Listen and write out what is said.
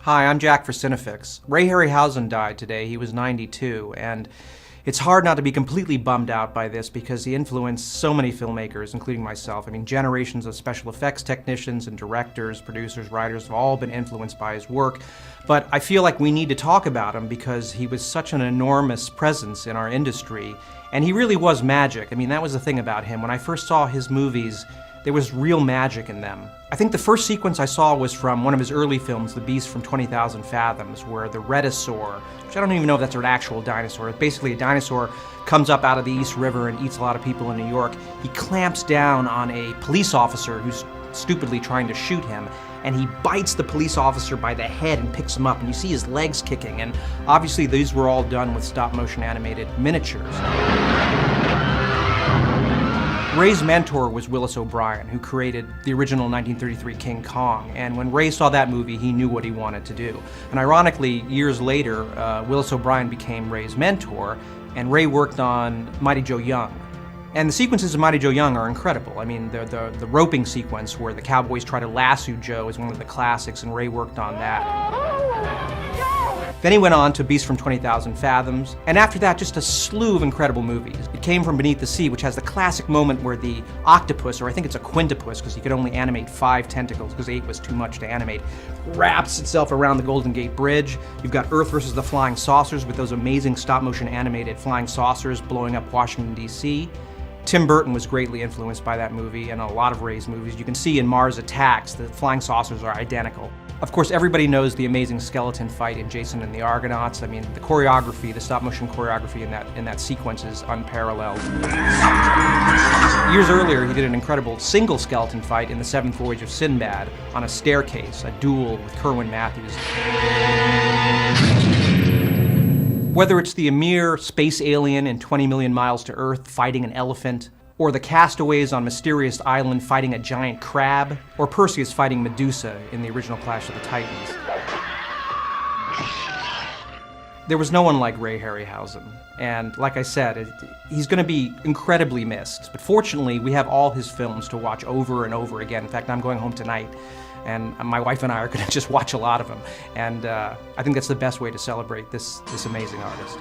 Hi, I'm Jack for Cinefix. Ray Harryhausen died today. He was 92, and it's hard not to be completely bummed out by this because he influenced so many filmmakers, including myself. I mean, generations of special effects technicians and directors, producers, writers have all been influenced by his work. But I feel like we need to talk about him because he was such an enormous presence in our industry, and he really was magic. I mean, that was the thing about him. When I first saw his movies, there was real magic in them. I think the first sequence I saw was from one of his early films, The Beast from 20,000 Fathoms, where the Rhedosaur, which I don't even know if that's an actual dinosaur, it's basically a dinosaur comes up out of the East River and eats a lot of people in New York. He clamps down on a police officer who's stupidly trying to shoot him, and he bites the police officer by the head and picks him up, and you see his legs kicking, and obviously these were all done with stop-motion animated miniatures. Ray's mentor was Willis O'Brien, who created the original 1933 King Kong, and when Ray saw that movie, he knew what he wanted to do. And ironically, years later, Willis O'Brien became Ray's mentor, and Ray worked on Mighty Joe Young. And the sequences of Mighty Joe Young are incredible. I mean, the roping sequence where the cowboys try to lasso Joe is one of the classics, and Ray worked on that. Then he went on to Beast from 20,000 Fathoms, and after that, just a slew of incredible movies. It came from Beneath the Sea, which has the classic moment where the octopus, or I think it's a quintupus, because you could only animate 5 tentacles, because 8 was too much to animate, wraps itself around the Golden Gate Bridge. You've got Earth versus the Flying Saucers with those amazing stop-motion animated flying saucers blowing up Washington, D.C. Tim Burton was greatly influenced by that movie and a lot of Ray's movies. You can see in Mars Attacks, the flying saucers are identical. Of course, everybody knows the amazing skeleton fight in Jason and the Argonauts. I mean, the choreography, the stop-motion choreography in that sequence is unparalleled. Years earlier, he did an incredible single skeleton fight in The Seventh Voyage of Sinbad on a staircase, a duel with Kerwin Matthews. Whether it's the Amir space alien in 20 Million Miles to Earth fighting an elephant, or the castaways on Mysterious Island fighting a giant crab, or Perseus fighting Medusa in the original Clash of the Titans. There was no one like Ray Harryhausen, and like I said, he's going to be incredibly missed. But fortunately, we have all his films to watch over and over again. In fact, I'm going home tonight, and my wife and I are going to just watch a lot of them. And I think that's the best way to celebrate this amazing artist.